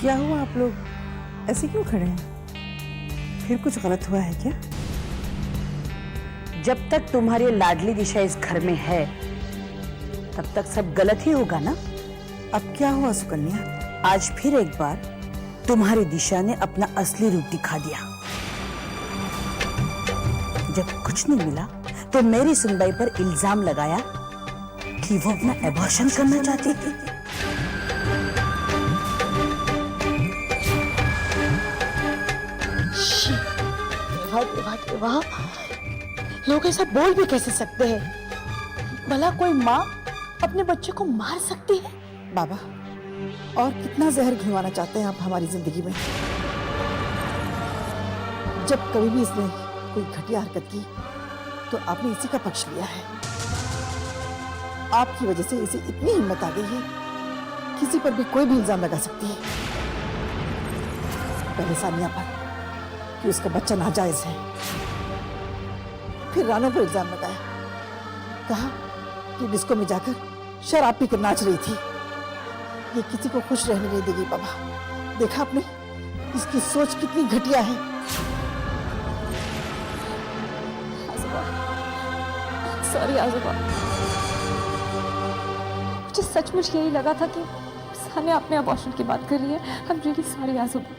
क्या हुआ, आप लोग ऐसे क्यों खड़े हैं? फिर कुछ गलत हुआ है क्या? जब तक तुम्हारी लाडली दिशा इस घर में है तब तक सब गलत ही होगा ना। अब क्या हुआ सुकन्या? आज फिर एक बार तुम्हारी दिशा ने अपना असली रूप दिखा दिया। जब कुछ नहीं मिला तो मेरी सुनवाई पर इल्जाम लगाया कि वो अपना एबॉर्शन करना चाहती थी। वाह, लोग ऐसा बोल भी कैसे सकते हैं? भला कोई माँ अपने बच्चे को मार सकती है? बाबा, और कितना जहर घुलवाना चाहते हैं आप हमारी जिंदगी में? जब कभी भी इसने कोई घटिया हरकत की तो आपने इसी का पक्ष लिया है। आपकी वजह से इसे इतनी हिम्मत आ गई है, किसी पर भी कोई भी इल्जाम लगा सकती है। पहले सानिया पर कि उसका बच्चा नाजायज है, फिर रानो पर इल्जाम लगाया, कहा कि डिस्को में जाकर शराब पीकर नाच रही थी। ये किसी को खुश रहने नहीं देगी बाबा। देखा आपने इसकी सोच कितनी घटिया है। सॉरी आज़ोबा, मुझे सचमुच यही लगा था कि सानिया अपने अबॉर्शन की बात कर रही है। आई एम रियली सॉरी आज़ोबा।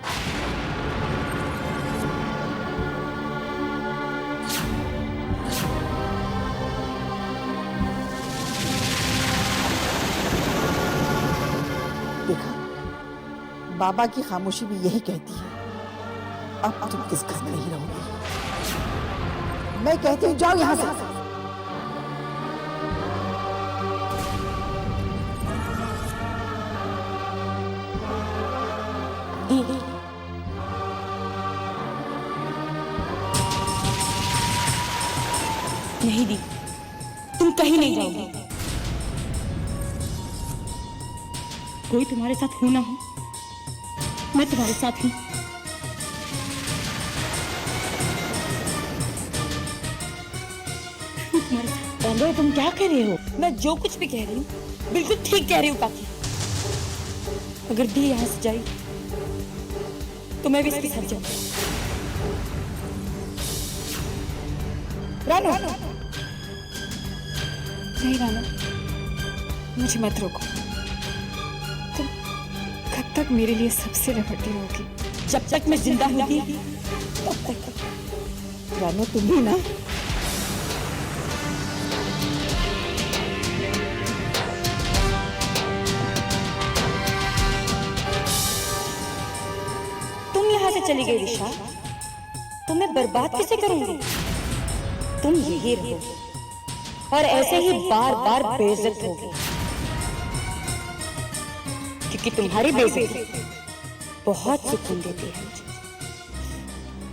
देखा, बाबा की खामोशी भी यही कहती है, अब तुम किस घर में नहीं रहोगी। मैं कहती हूँ जाओ यहाँ से। नहीं दी, तुम कहीं नहीं जाओगी। कोई तुम्हारे साथ हो ना हो, मैं तुम्हारे साथ हूं। तुम्हारे साथ। पहले तुम क्या कह रहे हो? मैं जो कुछ भी कह रही हूँ बिल्कुल ठीक कह रही हूँ काकी। अगर दी यहाँ से जाई तो मैं भी इसके साथ जाऊंगी। रानो, नहीं रानो, मुझे मत रोको। तुम कब तक मेरे लिए सबसे रखती रहोगी? जब तक मैं जिंदा होगी तब तक। रानो, तुम भी ना। तुम यहाँ से चली गई दिशा, तो मैं बर्बाद कैसे करूंगी? तुम यही रहो और ऐसे ही बार बार बेइज्जत होगी, क्योंकि तुम्हारी बेइज्जती बहुत सुकून देती है मुझे।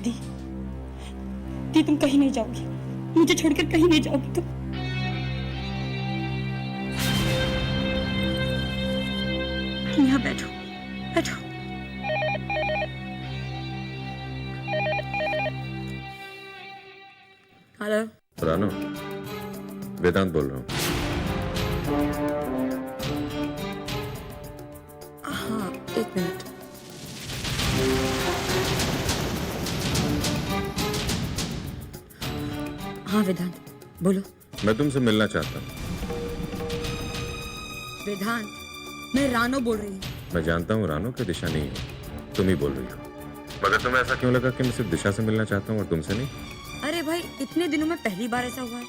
दी, दी तुम कहीं नहीं जाओगी, मुझे छोड़कर कहीं नहीं जाओगी तुम। तुम यहाँ बैठो, बैठो। हेलो रानो, वेदांत बोल रहा हूँ। हाँ, एक मिनट। हाँ वेदांत, बोलो। मैं तुमसे मिलना चाहता हूँ। वेदांत, मैं रानो बोल रही हूँ। मैं जानता हूँ रानो की दिशा नहीं है, तुम ही बोल रही हो। मगर तुम्हें ऐसा क्यों लगा कि मैं सिर्फ दिशा से मिलना चाहता हूँ और तुमसे नहीं? अरे भाई, इतने दिनों में पहली बार ऐसा हुआ है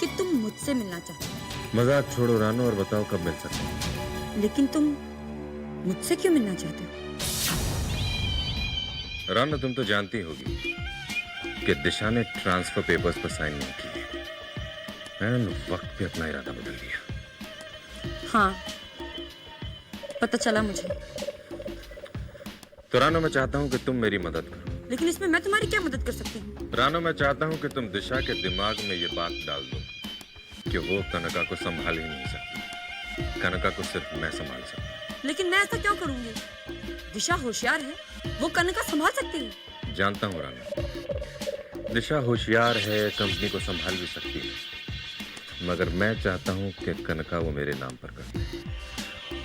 कि तुम मुझसे मिलना चाहते हो। मजाक छोड़ो रानो और बताओ कब मिल सकते हैं। लेकिन तुम मुझसे क्यों मिलना चाहते हो? रानो, तुम तो जानती होगी कि दिशा ने ट्रांसफर पेपर्स पर साइन नहीं किए। मैंने वक्त पे अपना इरादा बदल दिया। हाँ, पता चला मुझे। तो रानो, मैं चाहता हूँ कि तुम मेरी मदद करो। लेकिन इसमें मैं तुम्हारी क्या मदद कर सकती हूँ? रानो, मैं चाहता हूँ कि तुम दिशा के दिमाग में ये बात डाल दो कि वो कनका को संभाल ही नहीं सकती। कनका को सिर्फ मैं संभाल सकता हूँ। लेकिन मैं ऐसा क्यों करूंगी? दिशा होशियार है, वो कनका संभाल सकती है। जानता हूँ रानो, दिशा होशियार है, कंपनी को संभाल भी सकती है, मगर मैं चाहता हूँ कि कनका वो मेरे नाम पर कर दे।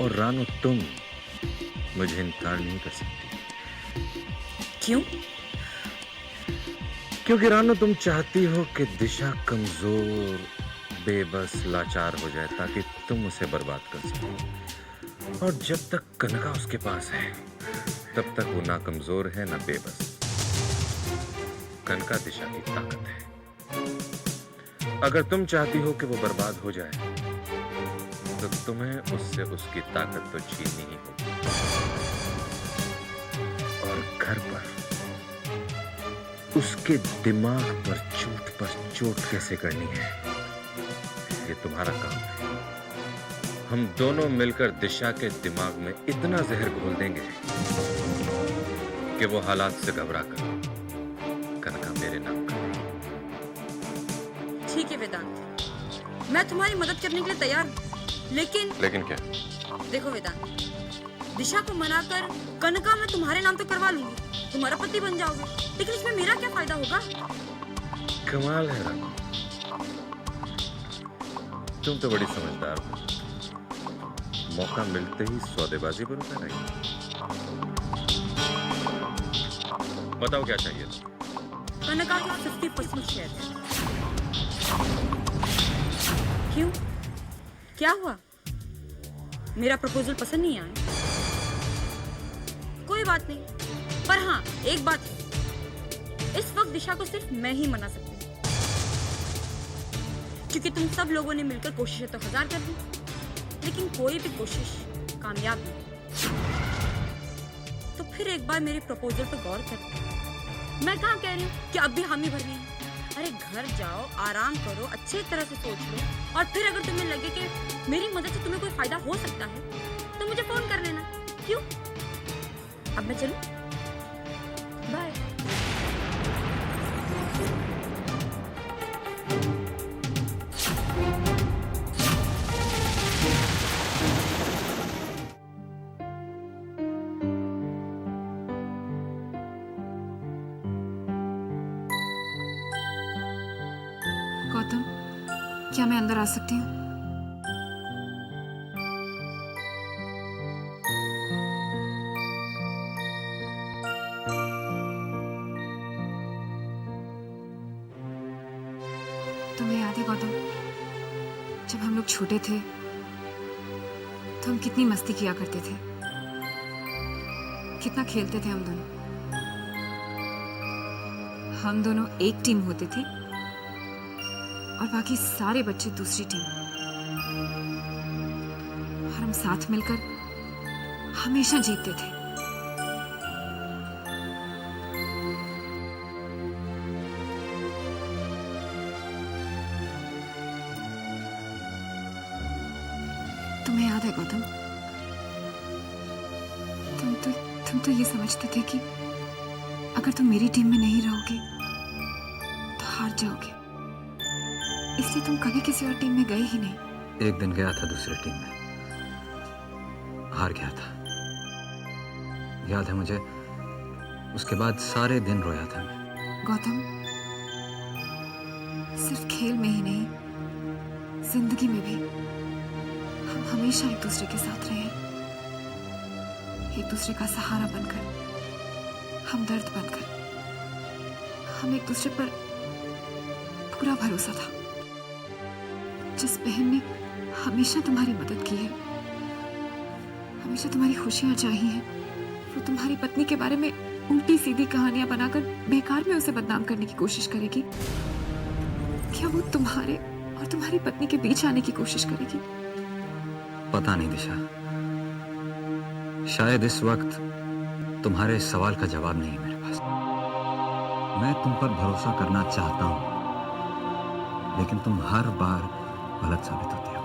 और रानो, तुम मुझे इनकार नहीं कर सकती। क्यों? क्योंकि रानो तुम चाहती हो कि दिशा कमजोर, बेबस, लाचार हो जाए ताकि तुम उसे बर्बाद कर सको। और जब तक कनका उसके पास है तब तक वो ना कमजोर है ना बेबस। कनका दिशा की ताकत है। अगर तुम चाहती हो कि वो बर्बाद हो जाए तो तुम्हें उससे उसकी ताकत तो छीननी ही होगी। और घर पर उसके दिमाग पर चोट कैसे करनी है, ये तुम्हारा काम है। हम दोनों मिलकर दिशा के दिमाग में इतना जहर घोल देंगे कि वो हालात से घबरा कर कनका मेरे नाम कर। ठीक है वेदांत, मैं तुम्हारी मदद करने के लिए तैयार हूँ, लेकिन क्या? देखो वेदांत, दिशा को मनाकर कनका मैं तुम्हारे नाम तो करवा लूंगी, तुम्हारा पति बन जाओगे, लेकिन इसमें मेरा क्या फायदा होगा? कमाल है रानो, तुम तो बड़ी समझदार हो। मौका मिलते ही सौदेबाजी पर उतर आई। बताओ क्या चाहिए? कनका के 50% शेयर। क्यों? क्या हुआ? मेरा प्रपोजल पसंद नहीं आया? कोई बात नहीं, पर हाँ एक बात है, इस वक्त दिशा को सिर्फ मैं ही मना सकती हूँ, क्योंकि तुम सब लोगों ने मिलकर कोशिशें तो 1000 कर दी, लेकिन कोई भी कोशिश कामयाब नहीं। तो फिर एक बार मेरे प्रपोजल पर गौर कर। मैं कहाँ कह रही हूँ कि अब भी हामी भरनी है। अरे घर जाओ, आराम करो, अच्छी तरह से सोच लो, और फिर अगर तुम्हें लगे कि मेरी मदद से तुम्हें कोई फायदा हो सकता है तो मुझे फोन कर लेना। क्यों? अब मैं चलूं? बाय। गौतम, क्या मैं अंदर आ सकती हूँ? तुम्हें याद है गौतम, जब हम लोग छोटे थे तो हम कितनी मस्ती किया करते थे, कितना खेलते थे हम दोनों। हम दोनों एक टीम होते थे और बाकी सारे बच्चे दूसरी टीम, और हम साथ मिलकर हमेशा जीतते थे। तुम्हें याद है गौतम, तुम तो ये समझते थे कि अगर तुम मेरी टीम में नहीं रहोगे तो हार जाओगे, इसलिए तुम कभी किसी और टीम में गए ही नहीं। एक दिन गया था दूसरी टीम में, हार गया था, याद है मुझे। उसके बाद सारे दिन रोया था मैं। गौतम, सिर्फ खेल में ही नहीं, जिंदगी में भी हम हमेशा एक दूसरे के साथ रहे, एक दूसरे का सहारा बनकर, हमदर्द बनकर। हम एक दूसरे पर पूरा भरोसा था। जिस बहन ने हमेशा तुम्हारी मदद की है, हमेशा तुम्हारी खुशियां चाही हैं, वो तुम्हारी पत्नी के बारे में उल्टी सीधी कहानियां बनाकर बेकार में उसे बदनाम करने की कोशिश करेगी। क्या वो तुम्हारे और तुम्हारी पत्नी के बीच आने की कोशिश करेगी? पता नहीं दिशा, शायद इस वक्त तुम्हारे इस सवाल का जवाब नहीं है मेरे पास। मैं तुम पर भरोसा करना चाहता हूं, लेकिन तुम हर बार गलत साबित होती हो।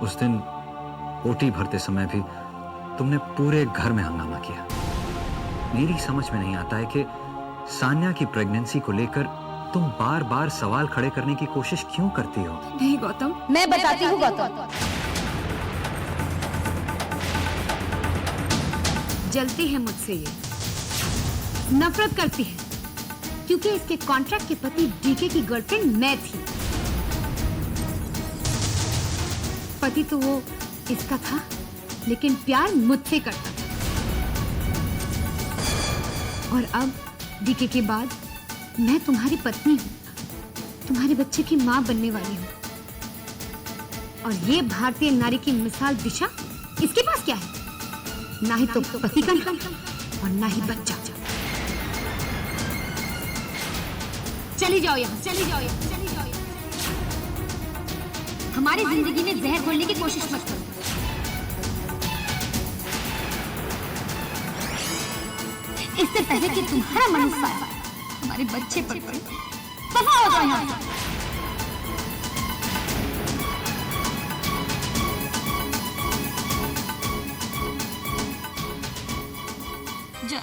उस दिन ओटी भरते समय भी तुमने पूरे घर में हंगामा किया। मेरी समझ में नहीं आता है कि सान्या की प्रेगनेंसी को लेकर तुम बार बार सवाल खड़े करने की कोशिश क्यों करती हो? नहीं गौतम, मैं बताती हूँ गौतम। जलती है मुझसे ये, नफरत करती है, क्योंकि इसके कॉन्ट्रैक्ट के पति डीके की गर्लफ्रेंड मैं थी। पति तो वो इसका था, लेकिन प्यार मुझसे करता था। और अब डीके के बाद मैं तुम्हारी पत्नी हूँ, तुम्हारे बच्चे की माँ बनने वाली हूँ। और ये भारतीय नारी की मिसाल दिशा, इसके पास क्या है? ना ही तो पति का और ना ही बच्चा। चली जाओ यहाँ, चली जाओ यहाँ, चली जाओ यहाँ। हमारी जिंदगी में जहर घोलने की कोशिश मत करो। इससे पहले कि तुम्हारा मन हमारे बच्चे पर पड़े, दफा हो जाओ यहाँ से। जा,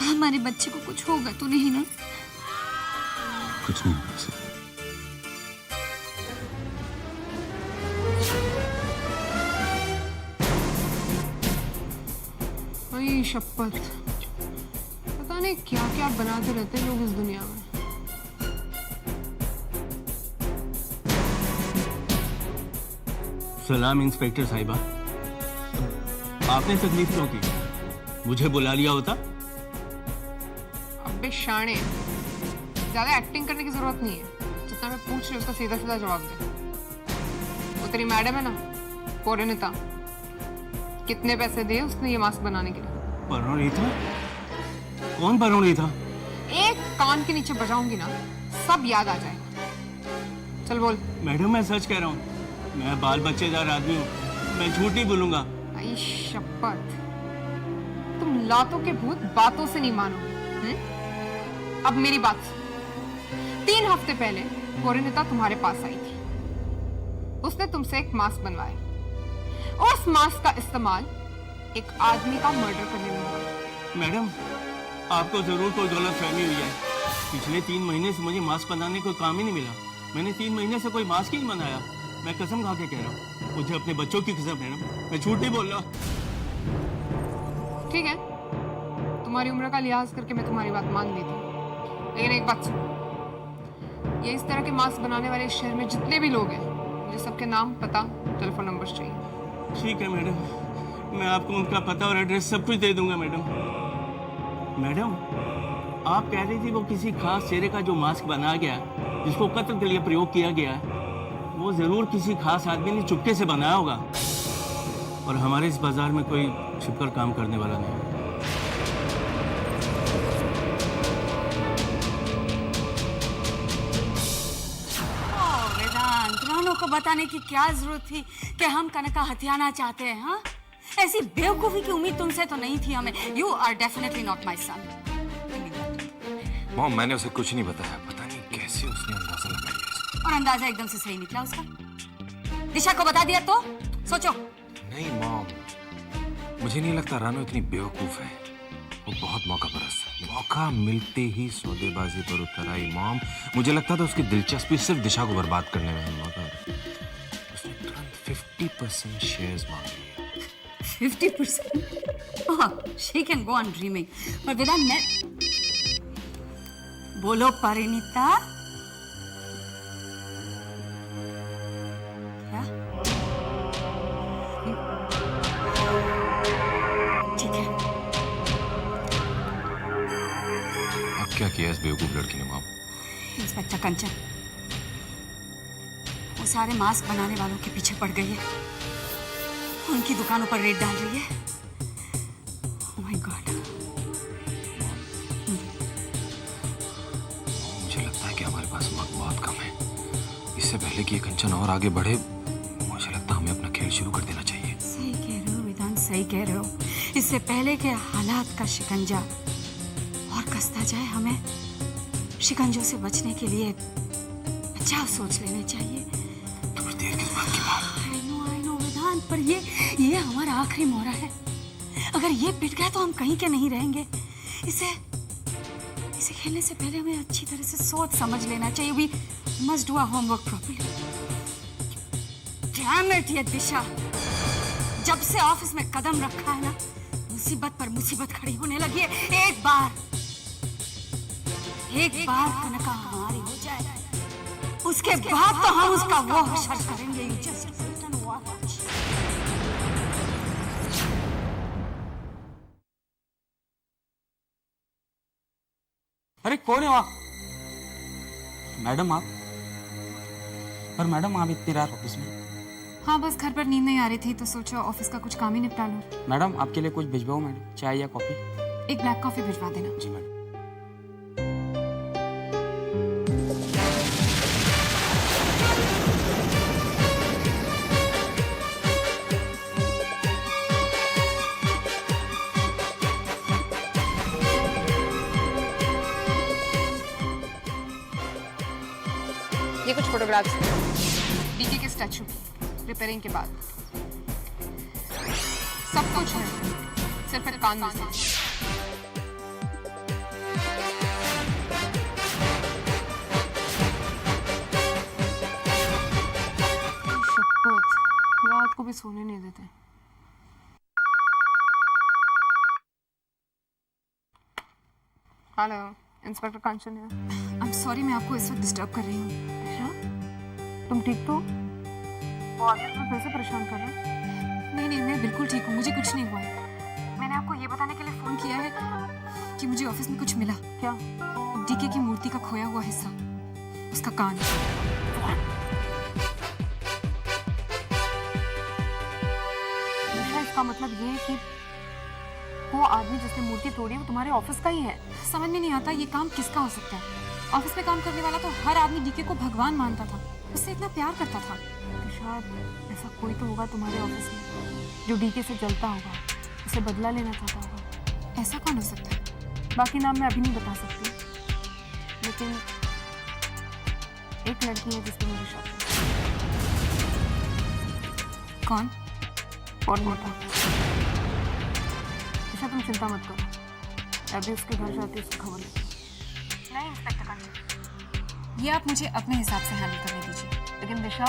हमारे बच्चे को कुछ होगा तो नहीं ना? कुछ नहीं होगा सर। वही शपथ, पता नहीं क्या क्या बनाते रहते हैं लोग इस दुनिया में। सलाम इंस्पेक्टर साहिबा, आपने तकलीफ क्यों की? मुझे बुला लिया होता। अबे शाणे, ज्यादा एक्टिंग करने की जरूरत नहीं है। जितना मैं पूछ रही हूँ उसका सीधा सीधा जवाब दे। वो तेरी मैडम है ना, परिणीता, कितने पैसे दिए उसने ये मास्क बनाने के लिए? परिणीता? कौन परिणीता? एक कान के नीचे बजाऊंगी ना, सब याद आ जाएगा। चल बोल। मैडम मैं सच कह रहा हूँ, मैं बाल बच्चेदार आदमी हूँ, मैं झूठ नहीं बोलूंगा। आई शपथ, तुम लातों के भूत बातों से नहीं मानोगे। अब मेरी बात सुन। 3 हफ्ते पहले परिणीता तुम्हारे पास आई थी। उसने तुमसे एक मास्क बनवाया। उस मास्क का इस्तेमाल एक आदमी का मर्डर करने में हुआ। मैडम, आपको जरूर कोई गलतफहमी हुई है। पिछले 3 महीने से मुझे मास्क बनाने का काम ही नहीं मिला। मैंने 3 महीने से कोई मास्क ही नहीं बनाया। मैं कसम खा के कह रहा हूँ, मुझे अपने बच्चों की कसम मैडम, मैं झूठ नहीं बोल रहा। ठीक है, तुम्हारी उम्र का लिहाज करके मैं तुम्हारी बात मान लेती हूँ, लेकिन एक बात सुनो, ये इस तरह के मास्क बनाने वाले शहर में जितने भी लोग हैं, मुझे सबके नाम, पता, टेलीफोन नंबर चाहिए। ठीक है मैडम, मैं आपको उनका पता और एड्रेस सब कुछ दे दूंगा। मैडम, आप कह रही थी वो किसी खास चेहरे का जो मास्क बनाया गया, जिसको कत्ल के लिए प्रयोग किया गया है, वो जरूर किसी खास आदमी ने चुपके से बनाया होगा। और हमारे इस बाजार में कोई छुपकर काम करने वाला नहीं। रानू को बताने की क्या जरूरत थी कि हम कनका हथियाना चाहते हैं? हाँ, ऐसी बेवकूफी की उम्मीद तुमसे तो नहीं थी हमें। You are definitely not my son. Mom, मैंने उसे कुछ नहीं बताया। पता नहीं कैसे उसने अंदाजा लगा लिया। और अंदाजा एकदम से सही निकला उसका। दिशा को बता दिया तो सोचो। नहीं मॉम, मुझे नहीं लगता रानू इतनी बेवकूफ है। वो बहुत मौका परस्त है। मौका मिलते ही सौदेबाजी पर उतर आई मॉम। मुझे लगता था उसकी दिलचस्पी सिर्फ दिशा को बर्बाद करने में है, मगर उसने तुरंत 50% शेयर्स मांग लिए। 50%? हाँ, she can go on dreaming. पर वेदांत, मैं बोलो परिणीता, क्या? ठीक है। अब क्या किया इस बेवकूफ लड़की ने मॉम? इंस्पेक्टर कंचन वो सारे मास्क बनाने वालों के पीछे पड़ गई है, उनकी दुकानों पर रेड डाल रही है। Oh my God. मुझे लगता है कि हमारे पास वक्त बहुत कम है। इससे पहले कि ये कंचन और आगे बढ़े, मुझे लगता है हमें अपना खेल शुरू कर देना चाहिए। सही कह रहे हो वेदांत, सही कह रहे हो। इससे पहले के हालात का शिकंजा और कसता जाए, हमें शिकंजों से बचने के लिए बचाव सोच लेने चाहिए। थोड़ी देर किस बात की बात? I know वेदांत, पर ये हमारा आखिरी मोहरा है। अगर ये पिट गया तो हम कहीं के नहीं रहेंगे। इसे खेलने से पहले हमें अच्छी तरह से सोच समझ लेना चाहिए। We must do our homework properly. Damn it, ये दिशा, जब से ऑफिस में कदम रखा है ना, मुसीबत पर मुसीबत खड़ी होने लगी है। एक बार कनका हमारी हो जाए, उसके बाद तो हम उसका वो हशर करेंगे। You just wait and watch. अरे कौन है आप? मैडम आप? पर मैडम आप इतनी रात ऑफिस में? हाँ, बस घर पर नींद नहीं आ रही थी तो सोचा ऑफिस का कुछ काम ही निपटा लूं। मैडम आपके लिए कुछ भिजवाऊं मैडम? चाय या कॉफी? एक ब्लैक कॉफी भिजवा देना। जी मैडम। ये कुछ फोटोग्राफ्स डीके के स्टैचू रिपेयरिंग के बाद सब कुछ है, सिर्फ एक कान नहीं। शपथ, रात को भी सोने नहीं देते। हेलो, इंस्पेक्टर कांचन है। आई एम सॉरी, मैं आपको इस वक्त डिस्टर्ब कर रही हूँ। तुम ठीक तो? वो आगे तुम्हें फिर से परेशान कर रहे हैं? नहीं, मैं बिल्कुल ठीक हूँ, मुझे कुछ नहीं हुआ है। मैंने आपको ये बताने के लिए फोन किया है कि मुझे ऑफिस में कुछ मिला। क्या? डीके की मूर्ति का खोया हुआ हिस्सा, उसका कान। इसका मतलब ये है कि वो आदमी जिसने मूर्ति तोड़ी वो तुम्हारे ऑफिस का ही है। समझ में नहीं आता ये काम किसका हो सकता है। ऑफिस में काम करने वाला तो हर आदमी डीके को भगवान मानता था, उससे इतना प्यार करता था। तो शायद ऐसा कोई तो होगा तुम्हारे ऑफिस में जो डीके से जलता होगा, उसे बदला लेना चाहता होगा। ऐसा कौन हो सकता है? बाकी नाम मैं अभी नहीं बता सकती, लेकिन एक लड़की है जिसने मुझे शौक है। कौन? और मोटा। अच्छा तुम चिंता मत करो, अभी उसके घर जाती उसकी खबर लेती। नहीं इंस्पेक्टर कांचन, ये आप मुझे अपने हिसाब से हैंडल करने दीजिए। लेकिन दिशा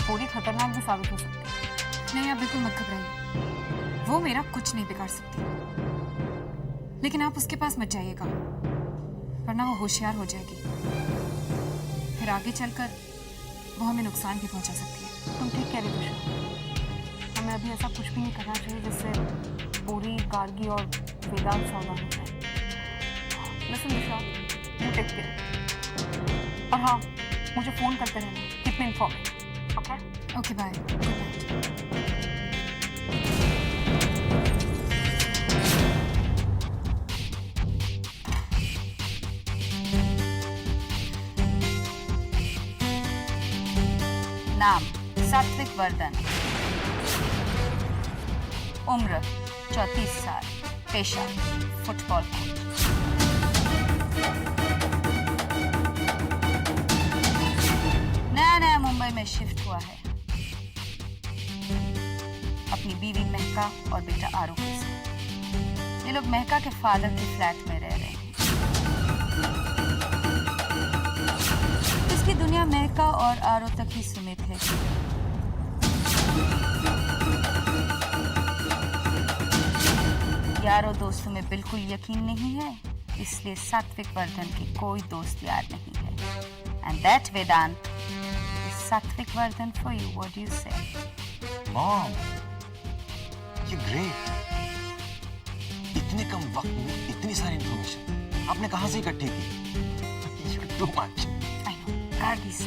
थोड़ी खतरनाक भी साबित हो सकती है। नहीं, आप बिल्कुल मत घबराइए, वो मेरा कुछ नहीं बिगाड़ सकती। लेकिन आप उसके पास मत जाइएगा, वरना वो होशियार हो जाएगी। फिर आगे चलकर वो हमें नुकसान भी पहुंचा सकती है। तुम ठीक कह रही दिशा, हमें अभी ऐसा कुछ भी नहीं करना चाहिए जिससे पूरी गार्गी और वेदांत सावधान हो जाए। Listen Disha, you take care. और हाँ, मुझे फोन करते रहना, keep me informed. Okay? Okay, bye. Good night. नाम सात्विक वर्धन, उम्र 34 साल, पेशा फुटबॉल कोच। नया मुंबई में शिफ्ट हुआ है, अपनी बीवी महका और बेटा आरू के साथ। ये लोग महका के फादर के फ्लैट में रह रहे हैं। इसकी दुनिया महका और आरू तक ही सीमित है। यारों दोस्तों में बिल्कुल यकीन नहीं है, इसलिए सात्विक वर्धन की कोई दोस्त यार नहीं है। एंड दैट वेदांत इज सात्विक Vardhan for you. What do you से? मॉम, ये ग्रेट। इतने कम वक्त में इतनी सारी इंफॉर्मेशन आपने कहाँ से इकट्ठी की? You're too much. I know, God is